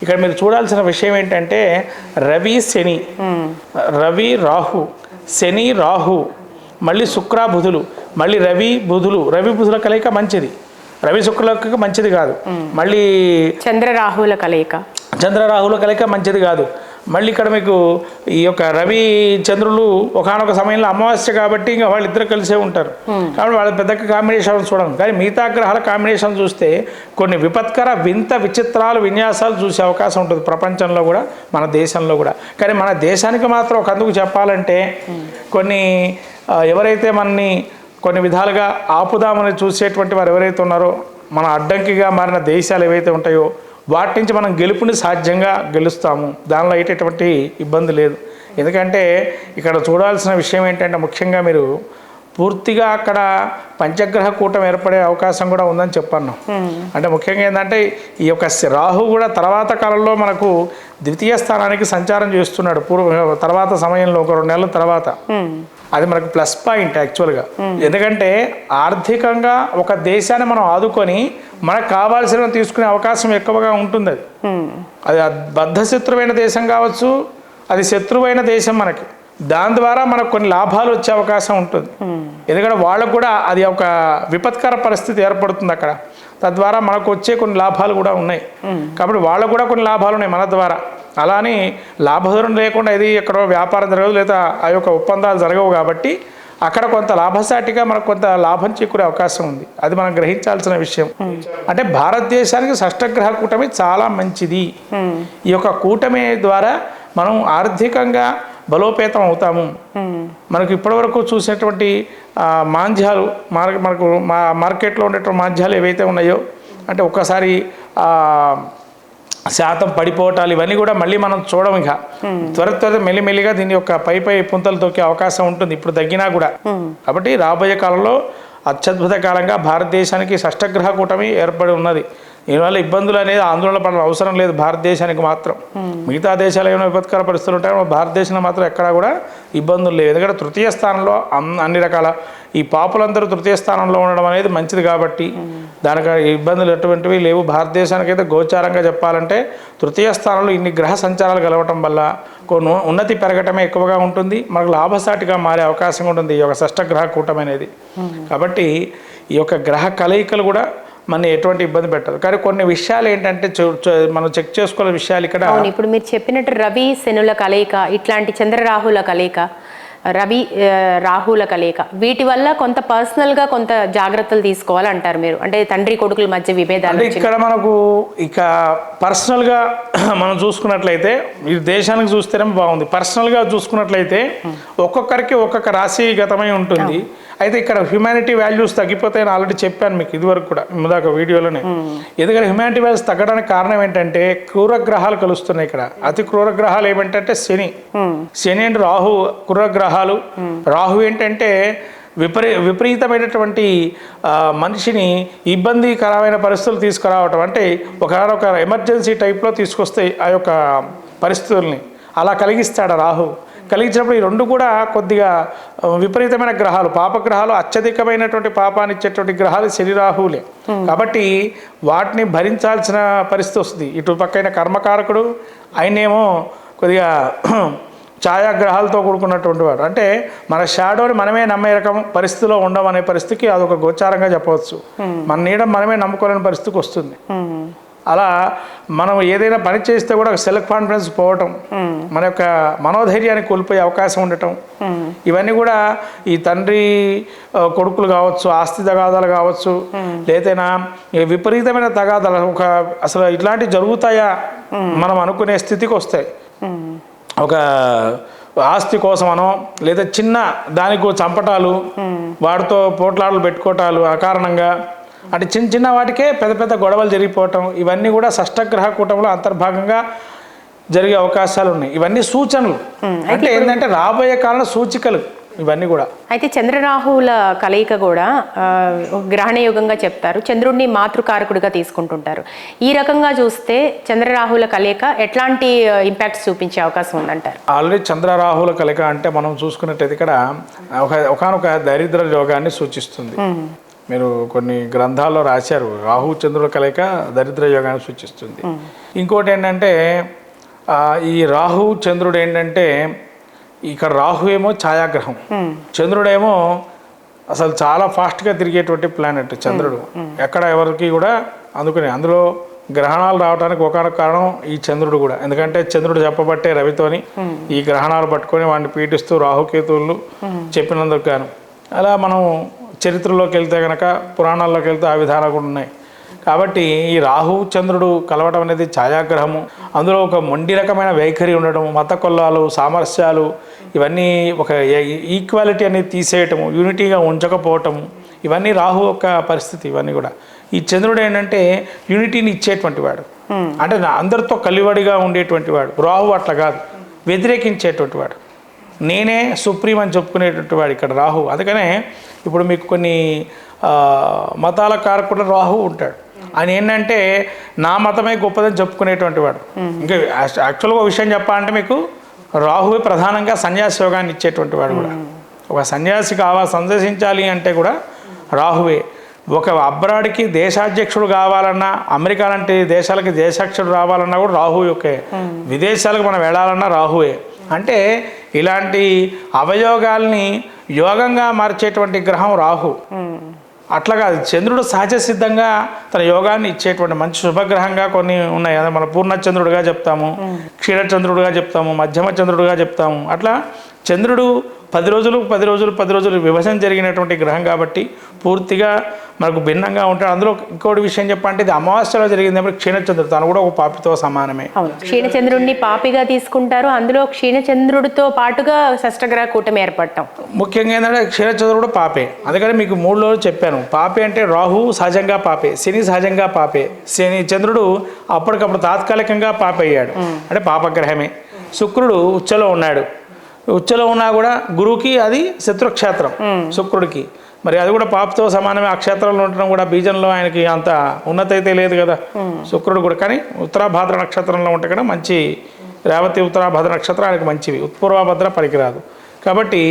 ఇక్కడ మీరు చూడాల్సిన విషయం ఏంటంటే రవి శని, రవి రాహు, శని రాహు, మళ్ళీ శుక్ర బుధులు, మళ్ళీ రవి బుధుల కలయిక మంచిది, రవి శుక్రులకు మంచిది కాదు. మళ్ళీ చంద్రరాహుల కలయిక మంచిది కాదు. మళ్ళీ ఇక్కడ మీకు ఈ యొక్క రవి చంద్రులు ఒకనొక సమయంలో అమావాస్య కాబట్టి ఇంకా వాళ్ళిద్దరు కలిసే ఉంటారు కాబట్టి వాళ్ళ పెద్దగా కాంబినేషన్ చూడడం. కానీ మిగతా గ్రహాల కాంబినేషన్ చూస్తే కొన్ని విపత్కర వింత విచిత్రాలు విన్యాసాలు చూసే అవకాశం ఉంటుంది ప్రపంచంలో కూడా, మన దేశంలో కూడా. కానీ మన దేశానికి మాత్రం ఒక అందుకు చెప్పాలంటే కొన్ని ఎవరైతే మనని కొన్ని విధాలుగా ఆపుదామని చూసేటువంటి వారు ఎవరైతే ఉన్నారో, మన అడ్డంకిగా మారిన దేశాలు ఏవైతే ఉంటాయో వాటి నుంచి మనం గెలుపుని సాధ్యంగా గెలుస్తాము. దానిలో ఎటువంటి ఇబ్బంది లేదు. ఎందుకంటే ఇక్కడ చూడాల్సిన విషయం ఏంటంటే ముఖ్యంగా మీరు పూర్తిగా అక్కడ పంచగ్రహ కూటమి ఏర్పడే అవకాశం కూడా ఉందని చెప్పాను. అంటే ముఖ్యంగా ఏంటంటే ఈ యొక్క రాహు కూడా తర్వాత కాలంలో మనకు ద్వితీయ స్థానానికి సంచారం చేస్తున్నాడు తర్వాత సమయంలో ఒక 2 నెలల తర్వాత. అది మనకు ప్లస్ పాయింట్ యాక్చువల్గా. ఎందుకంటే ఆర్థికంగా ఒక దేశాన్ని మనం ఆదుకొని మనకు కావాల్సిన తీసుకునే అవకాశం ఎక్కువగా ఉంటుంది. అది బద్ధశత్రువైన దేశం కావచ్చు, అది శత్రువైన దేశం మనకి, దాని ద్వారా మనకు కొన్ని లాభాలు వచ్చే అవకాశం ఉంటుంది. ఎందుకంటే వాళ్ళకు కూడా అది ఒక విపత్కర పరిస్థితి ఏర్పడుతుంది అక్కడ, తద్వారా మనకు వచ్చే కొన్ని లాభాలు కూడా ఉన్నాయి. కాబట్టి వాళ్ళకు కూడా కొన్ని లాభాలు ఉన్నాయి మన ద్వారా. అలా అని లాభధరం లేకుండా ఇది ఎక్కడో వ్యాపారం జరగదు, లేదా ఆ యొక్క ఒప్పందాలు జరగవు. కాబట్టి అక్కడ కొంత లాభసాటిగా మనకు కొంత లాభం చేకూరే అవకాశం ఉంది. అది మనం గ్రహించాల్సిన విషయం. అంటే భారతదేశానికి షష్టగ్రహ కూటమి చాలా మంచిది. ఈ యొక్క కూటమి ద్వారా మనం ఆర్థికంగా బలోపేతం అవుతాము. మనకు ఇప్పటివరకు చూసినటువంటి మాంద్యాలు మనకు మార్కెట్లో ఉండేటువంటి మాంద్యాలు ఏవైతే ఉన్నాయో, అంటే ఒక్కసారి శాతం పడిపోవటాలు ఇవన్నీ కూడా మళ్ళీ మనం చూడము. ఇక త్వర మెల్లిమెల్లిగా దీని యొక్క పై పుంతలు తొక్కే అవకాశం ఉంటుంది ఇప్పుడు తగ్గినా కూడా. కాబట్టి రాబోయే కాలంలో అత్యద్భుత కాలంగా భారతదేశానికి షష్టగ్రహ కూటమి ఏర్పడి ఉన్నది. దీనివల్ల ఇబ్బందులు అనేది ఆందోళన పడాల్సిన అవసరం లేదు భారతదేశానికి మాత్రం. మిగతా దేశాలు ఏమైనా విపత్కర పరిస్థితులు ఉంటాయో భారతదేశంలో మాత్రం ఎక్కడా కూడా ఇబ్బందులు లేవు. ఎందుకంటే తృతీయ స్థానంలో అన్ని రకాల ఈ పాపులందరూ తృతీయ స్థానంలో ఉండడం అనేది మంచిది కాబట్టి దానికి ఇబ్బందులు ఎటువంటివి లేవు. భారతదేశానికి అయితే గోచారంగా చెప్పాలంటే తృతీయ స్థానంలో ఇన్ని గ్రహ సంచారాలు కలవటం వల్ల కొన్ని ఉన్నతి పెరగటమే ఎక్కువగా ఉంటుంది, మనకు లాభసాటిగా మారే అవకాశం ఉంటుంది ఈ యొక్క షష్టగ్రహ కూటమి అనేది. కాబట్టి ఈ యొక్క గ్రహ కలయికలు కూడా మన ఎటువంటి ఇబ్బంది పెట్టదు. కానీ కొన్ని విషయాలు ఏంటంటే మనం చెక్ చేసుకోవాల విషయాలు ఇక్కడ. ఇప్పుడు మీరు చెప్పినట్టు రవి శనుల కలయిక, ఇట్లాంటి చంద్రరాహుల కలయిక, రవి రాహుల కలయిక, వీటి వల్ల కొంత పర్సనల్గా కొంత జాగ్రత్తలు తీసుకోవాలంటారు మీరు. అంటే తండ్రి కొడుకుల మధ్య విభేదాలు ఇక్కడ మనకు ఇక పర్సనల్గా మనం చూసుకున్నట్లయితే ఈ దేశానికి చూస్తేనే బాగుంది. పర్సనల్గా చూసుకున్నట్లయితే ఒక్కొక్కరికి ఒక్కొక్క రాశిగతమై ఉంటుంది. అయితే ఇక్కడ హ్యుమానిటీ వాల్యూస్ తగ్గిపోతాయని ఆల్రెడీ చెప్పాను మీకు ఇదివరకు కూడా ఇందాక వీడియోలోనే. ఎందుకంటే హ్యుమానిటీ వాల్యూస్ తగ్గడానికి కారణం ఏంటంటే క్రూరగ్రహాలు కలుస్తున్నాయి ఇక్కడ. అతి క్రూరగ్రహాలు ఏమంటే శని అంటే రాహు క్రూరగ్రహాలు. రాహు ఏంటంటే విపరీతమైనటువంటి మనిషిని ఇబ్బందికరమైన పరిస్థితులు తీసుకురావటం, అంటే ఒక ఎమర్జెన్సీ టైప్లో తీసుకొస్తాయి ఆ యొక్క పరిస్థితుల్ని. అలా కలిగిస్తాడు రాహు. కలిగించినప్పుడు ఈ రెండు కూడా కొద్దిగా విపరీతమైన గ్రహాలు, పాపగ్రహాలు, అత్యధికమైనటువంటి పాపాన్ని ఇచ్చేటువంటి గ్రహాలు శని రాహువులే. కాబట్టి వాటిని భరించాల్సిన పరిస్థితి వస్తుంది. ఇటు పక్కైన కర్మకారకుడు, ఆయనేమో కొద్దిగా ఛాయాగ్రహాలతో కూడుకున్నటువంటి వాడు. అంటే మన షాడోని మనమే నమ్మే రకం పరిస్థితిలో ఉండమనే పరిస్థితికి అదొక గోచారంగా చెప్పవచ్చు. మన నీడ మనమే నమ్ముకోలేని పరిస్థితికి వస్తుంది. అలా మనం ఏదైనా పని చేస్తే కూడా సెల్ఫ్ కాన్ఫిడెన్స్ పోవటం, మన యొక్క మనోధైర్యాన్ని కోల్పోయే అవకాశం ఉండటం, ఇవన్నీ కూడా ఈ తండ్రి కొడుకులు కావచ్చు, ఆస్తి తగాదాలు కావచ్చు, లేదైనా విపరీతమైన తగాదాలు అసలు ఇట్లాంటివి జరుగుతాయా మనం అనుకునే స్థితికి వస్తాయి. ఒక ఆస్తి కోసమనో లేదా చిన్న దానికి చంపటాలు, వాటితో పోట్లాటలు పెట్టుకోవటాలు అకారణంగా, అంటే చిన్న వాటికే పెద్ద గొడవలు జరిగిపోవటం, ఇవన్నీ కూడా షష్టగ్రహ కూటమిలో అంతర్భాగంగా జరిగే అవకాశాలు ఉన్నాయి. ఇవన్నీ సూచనలు, అంటే ఏంటంటే రాబోయే కాలంలో సూచికలు ఇవన్నీ కూడా. అయితే చంద్రరాహుల కలయిక కూడా గ్రహణయోగంగా చెప్తారు. చంద్రుడిని మాతృకారకుడిగా తీసుకుంటుంటారు. ఈ రకంగా చూస్తే చంద్రరాహుల కలయిక ఎట్లాంటి ఇంపాక్ట్స్ చూపించే అవకాశం ఉందంటారు? ఆల్రెడీ చంద్రరాహుల కలయిక అంటే మనం చూసుకున్నట్టయితే ఇక్కడ ఒకనొక దరిద్ర యోగాన్ని సూచిస్తుంది. మీరు కొన్ని గ్రంథాల్లో రాశారు, రాహు చంద్రుల కలయిక దరిద్ర యోగాన్ని సూచిస్తుంది. ఇంకోటి ఏంటంటే ఈ రాహు చంద్రుడు ఏంటంటే ఇక్కడ రాహు ఏమో ఛాయాగ్రహం, చంద్రుడేమో అసలు చాలా ఫాస్ట్గా తిరిగేటువంటి ప్లానెట్ చంద్రుడు. ఎక్కడ ఎవరికి కూడా అందులో గ్రహణాలు రావడానికి ఒకనొక కారణం ఈ చంద్రుడు కూడా. ఎందుకంటే చంద్రుడు చెప్పబట్టే రవితోని ఈ గ్రహణాలు పట్టుకొని వాడిని పీడిస్తూ రాహుకేతువులు చెప్పినందుకు గాను. అలా మనం చరిత్రలోకి వెళ్తే కనుక, పురాణాల్లోకి వెళ్తే ఆ విధానాలు కూడా ఉన్నాయి. కాబట్టి ఈ రాహు చంద్రుడు కలవటం అనేది ఛాయాగ్రహము. అందులో ఒక మొండి రకమైన వైఖరి ఉండడం, మత కొల్లాలు, సామరస్యాలు, ఇవన్నీ ఒక ఈక్వాలిటీ అనేది తీసేయటము, యూనిటీగా ఉంచకపోవటము, ఇవన్నీ రాహు యొక్క పరిస్థితి. ఇవన్నీ కూడా ఈ చంద్రుడు ఏంటంటే యూనిటీని ఇచ్చేటువంటి వాడు, అంటే అందరితో కలివడిగా ఉండేటువంటి వాడు. రాహు అట్లా కాదు, వ్యతిరేకించేటువంటి వాడు, నేనే సుప్రీం అని చెప్పుకునేటువంటి వాడు ఇక్కడ రాహు. అందుకనే ఇప్పుడు మీకు కొన్ని మతాల కారకుడు రాహు ఉంటాడు. ఆయన ఏంటంటే నా మతమే గొప్పదని చెప్పుకునేటువంటి వాడు. ఇంకా యాక్చువల్గా ఒక విషయం చెప్పాలంటే మీకు రాహువే ప్రధానంగా సన్యాసి యోగాన్ని ఇచ్చేటువంటి వాడు కూడా. ఒక సన్యాసి సందేశించాలి అంటే కూడా రాహువే. ఒక అబ్రాడ్కి దేశాధ్యక్షుడు కావాలన్నా, అమెరికా లాంటి దేశాలకి దేశాధ్యక్షుడు రావాలన్నా కూడా రాహు యొక్కే. విదేశాలకు మనం వెళ్ళాలన్నా రాహువే. అంటే ఇలాంటి అవయోగాల్ని యోగంగా మార్చేటువంటి గ్రహం రాహు. అట్లా కాదు, చంద్రుడు సహజ సిద్ధంగా తన యోగాన్ని ఇచ్చేటువంటి మంచి శుభగ్రహంగా కొన్ని ఉన్నాయి. అదే మన పూర్ణచంద్రుడుగా చెప్తాము, క్షీరచంద్రుడుగా చెప్తాము, మధ్యమ చంద్రుడుగా చెప్తాము. అట్లా చంద్రుడు 10 రోజులు విభజన జరిగినటువంటి గ్రహం కాబట్టి పూర్తిగా మనకు భిన్నంగా ఉంటాడు. అందులో ఇంకోటి విషయం చెప్పంటే ఇది అమావాస్యలో జరిగింది. క్షీణచంద్రుడు తను కూడా ఒక పాపితో సమానమే. అవును, క్షీణచంద్రుడిని పాపిగా తీసుకుంటారు. అందులో క్షీణచంద్రుడితో పాటుగా షష్టగ్రహ కూటమి ఏర్పడటం ముఖ్యంగా ఏంటంటే క్షీణచంద్రుడు పాపే. అందుకని మీకు 3లో చెప్పాను, పాపే అంటే రాహు సహజంగా పాపే, శని సహజంగా పాపే. చంద్రుడు అప్పటికప్పుడు తాత్కాలికంగా పాప అయ్యాడు, అంటే పాపగ్రహమే. శుక్రుడు ఉచ్చలో ఉన్నాడు, ఉచ్చలో ఉన్నా కూడా గురువుకి అది శత్రుక్షేత్రం శుక్రుడికి. మరి అది కూడా పాపతో సమానమే. ఆ క్షేత్రంలో ఉండడం కూడా బీజంలో ఆయనకి అంత ఉన్నత అయితే లేదు కదా శుక్రుడు కూడా. కానీ ఉత్తరాభాద్ర నక్షత్రంలో ఉంటే కూడా మంచి, రేవతి ఉత్తరాభాద్ర నక్షత్రం ఆయనకు మంచివి, ఉత్పూర్వభద్ర పనికిరాదు. కాబట్టి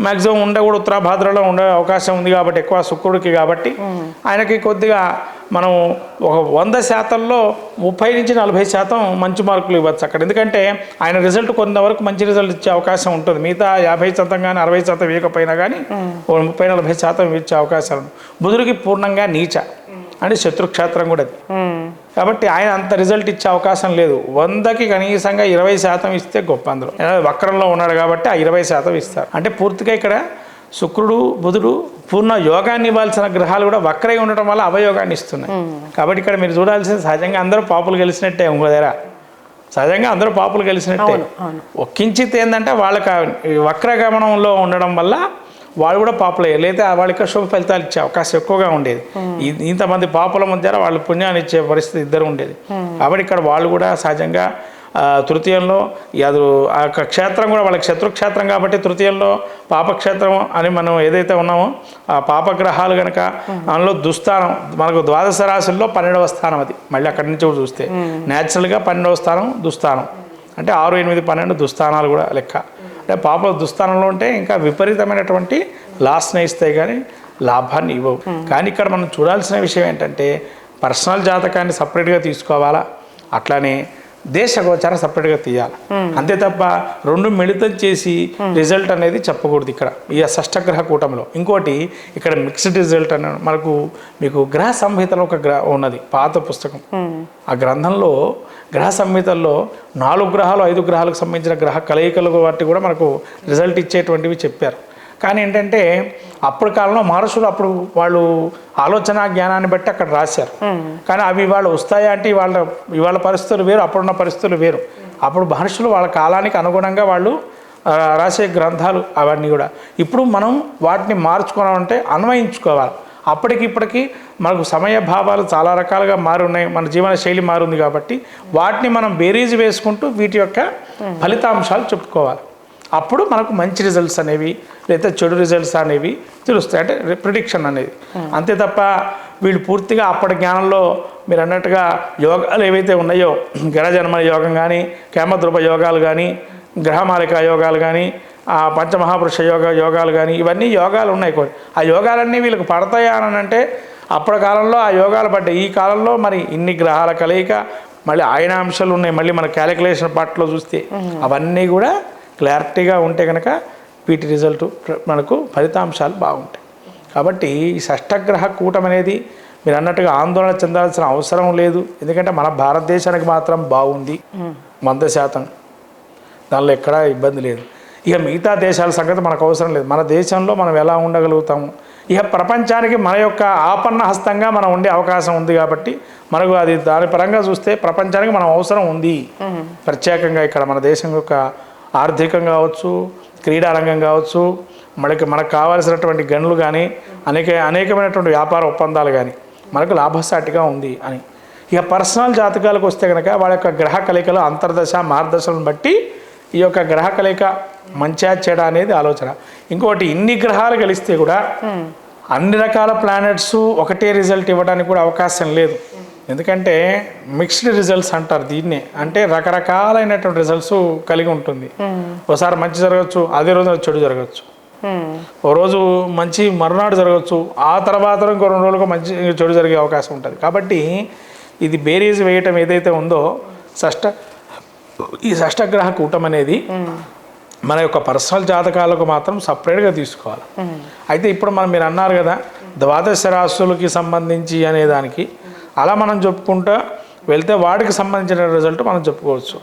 మ్యాక్సిమం కూడా ఉత్తరాభాద్రలో ఉండే అవకాశం ఉంది కాబట్టి ఎక్కువ శుక్రుడికి. కాబట్టి ఆయనకి కొద్దిగా మనం ఒక 100%లో 30 నుంచి 40% మంచి మార్కులు ఇవ్వచ్చు అక్కడ. ఎందుకంటే ఆయన రిజల్ట్ కొంతవరకు మంచి రిజల్ట్ ఇచ్చే అవకాశం ఉంటుంది. మిగతా 50% కానీ 60% ఇవ్వకపోయినా కానీ 30-40% ఇచ్చే అవకాశాలు ఉంది. బుధుడికి పూర్ణంగా నీచ, అంటే శత్రుక్షేత్రం కూడా అది. కాబట్టి ఆయన అంత రిజల్ట్ ఇచ్చే అవకాశం లేదు. 100కి కనీసంగా 20% ఇస్తే గొప్ప. అందులో వక్రంలో ఉన్నాడు కాబట్టి ఆ 20% ఇస్తారు. అంటే పూర్తిగా ఇక్కడ శుక్రుడు బుధుడు పూర్ణ యోగాన్ని ఇవ్వాల్సిన గ్రహాలు కూడా వక్రై ఉండటం వల్ల అవయోగాన్ని ఇస్తున్నాయి. కాబట్టి ఇక్కడ మీరు చూడాల్సింది సహజంగా అందరూ పాపులు గెలిచినట్టే. ఇంకో దగ్గర సహజంగా అందరూ పాపులు గెలిచినట్టే. ఒక్కించితే ఏంటంటే వాళ్ళకి వక్రగమనంలో ఉండడం వల్ల వాళ్ళు కూడా పాపులు అయ్యారు. లేదా వాళ్ళకి శుభ ఫలితాలు ఇచ్చే అవకాశం ఎక్కువగా ఉండేది. ఇంతమంది పాపుల మధ్య వాళ్ళు పుణ్యాన్ని ఇచ్చే పరిస్థితి ఇద్దరు ఉండేది. కాబట్టి ఇక్కడ వాళ్ళు కూడా సహజంగా తృతీయంలో అది ఆ క్షేత్రం కూడా వాళ్ళకి శత్రుక్షేత్రం కాబట్టి తృతీయంలో పాపక్షేత్రం అని మనం ఏదైతే ఉన్నామో ఆ పాపగ్రహాలు కనుక అందులో దుస్థానం మనకు ద్వాదశ రాశుల్లో 12వ స్థానం. అది మళ్ళీ అక్కడి నుంచి చూస్తే న్యాచురల్గా 12వ స్థానం దుస్థానం, అంటే 6, 8, 12 దుస్థానాలు కూడా లెక్క. అంటే పాప దుస్థానంలో ఉంటే ఇంకా విపరీతమైనటువంటి లాస్ని ఇస్తాయి కానీ లాభాన్ని ఇవ్వవు. కానీ ఇక్కడ మనం చూడాల్సిన విషయం ఏంటంటే పర్సనల్ జాతకాన్ని సపరేట్గా తీసుకోవాలా, అట్లానే దేశ గోచారం సపరేట్గా తీయాలి. అంతే తప్ప రెండు మిళితం చేసి రిజల్ట్ అనేది చెప్పకూడదు ఇక్కడ ఈ షష్టగ్రహ కూటమిలో. ఇంకోటి ఇక్కడ మిక్స్డ్ రిజల్ట్ అని మీకు గ్రహ సంహితలో ఒక ఉన్నది పాత పుస్తకం. ఆ గ్రంథంలో గ్రహ సంహితల్లో 4 గ్రహాలు 5 గ్రహాలకు సంబంధించిన గ్రహ కలయికలు వాటి కూడా మనకు రిజల్ట్ ఇచ్చేటువంటివి చెప్పారు. కానీ ఏంటంటే అప్పటి కాలంలో మహర్షులు అప్పుడు వాళ్ళు ఆలోచన జ్ఞానాన్ని బట్టి అక్కడ రాశారు. కానీ అవి ఇవాళ వస్తాయా అంటే ఇవాళ పరిస్థితులు వేరు, అప్పుడున్న పరిస్థితులు వేరు. అప్పుడు మహర్షులు వాళ్ళ కాలానికి అనుగుణంగా వాళ్ళు రాసే గ్రంథాలు అవన్నీ కూడా. ఇప్పుడు మనం వాటిని మార్చుకోవాలంటే అన్వయించుకోవాలి. అప్పటికి మనకు సమయ భావాలు చాలా రకాలుగా మారున్నాయి, మన జీవన శైలి మారుంది. కాబట్టి వాటిని మనం బేరీజు వేసుకుంటూ వీటి యొక్క ఫలితాంశాలు చెప్పుకోవాలి. అప్పుడు మనకు మంచి రిజల్ట్స్ అనేవి లేదా చెడు రిజల్ట్స్ అనేవి తెలుస్తాయి, అంటే ప్రిడిక్షన్ అనేది. అంతే తప్ప వీళ్ళు పూర్తిగా అప్పటి జ్ఞానంలో మీరు అన్నట్టుగా యోగాలు ఏవైతే ఉన్నాయో గ్రహజన్మ యోగం కానీ, కేమద్రూప యోగాలు కానీ, గ్రహమాలిక యోగాలు కానీ, ఆ పంచమహాపురుష యోగాలు కానీ ఇవన్నీ యోగాలు ఉన్నాయి కొన్ని. ఆ యోగాలన్నీ వీళ్ళకి పడతాయా అని అంటే అప్పటి కాలంలో ఆ యోగాలు పడ్డాయి. ఈ కాలంలో మరి ఇన్ని గ్రహాల కలయిక, మళ్ళీ ఆయన అంశాలు ఉన్నాయి, మళ్ళీ మన క్యాలిక్యులేషన్ పార్ట్లో చూస్తే అవన్నీ కూడా క్లారిటీగా ఉంటే కనుక వీటి రిజల్ట్ మనకు ఫలితాంశాలు బాగుంటాయి. కాబట్టి ఈ షష్టగ్రహ కూటమి అనేది మీరు అన్నట్టుగా ఆందోళన చెందాల్సిన అవసరం లేదు. ఎందుకంటే మన భారతదేశానికి మాత్రం బాగుంది 100%, దానిలో ఎక్కడా ఇబ్బంది లేదు. ఇక మిగతా దేశాల సంగతి మనకు అవసరం లేదు. మన దేశంలో మనం ఎలా ఉండగలుగుతాము, ఇక ప్రపంచానికి మన యొక్క ఆపన్న హస్తంగా మనం ఉండే అవకాశం ఉంది. కాబట్టి మనకు అది దాని పరంగా చూస్తే ప్రపంచానికి మనం అవసరం ఉంది. ప్రత్యేకంగా ఇక్కడ మన దేశం యొక్క ఆర్థికంగా కావచ్చు, క్రీడారంగం కావచ్చు, మనకు కావాల్సినటువంటి గనులు కానీ అనేకమైనటువంటి వ్యాపార ఒప్పందాలు కానీ మనకు లాభసాటిగా ఉంది అని. ఇక పర్సనల్ జాతకాలకు వస్తే కనుక వాళ్ళ యొక్క గ్రహ కలయికలు అంతర్దశ మార్గదశలను బట్టి ఈ యొక్క గ్రహ కలయిక మంచిగా చెడ అనేది ఆలోచన. ఇంకోటి ఇన్ని గ్రహాలు కలిస్తే కూడా అన్ని రకాల ప్లానెట్స్ ఒకటే రిజల్ట్ ఇవ్వడానికి కూడా అవకాశం లేదు. ఎందుకంటే మిక్స్డ్ రిజల్ట్స్ అంటారు దీన్నే. అంటే రకరకాలైనటువంటి రిజల్ట్స్ కలిగి ఉంటుంది. ఒకసారి మంచి జరగచ్చు, అదే రోజు చెడు జరగచ్చు. ఓ రోజు మంచి మరునాడు జరగచ్చు, ఆ తర్వాత ఇంకో 2 రోజులకు మంచి చెడు జరిగే అవకాశం ఉంటుంది. కాబట్టి ఇది బేరీజ్ వేయటం ఏదైతే ఉందో ఈ షష్టగ్రహ కూటం అనేది మన యొక్క పర్సనల్ జాతకాలకు మాత్రం సపరేట్గా తీసుకోవాలి. అయితే ఇప్పుడు మీరు అన్నారు కదా ద్వాదశ రాశులకి సంబంధించి అనే దానికి, అలా మనం చెప్పుకుంటా వెళ్తే వాటికి సంబంధించిన రిజల్ట్ మనం చెప్పుకోవచ్చు.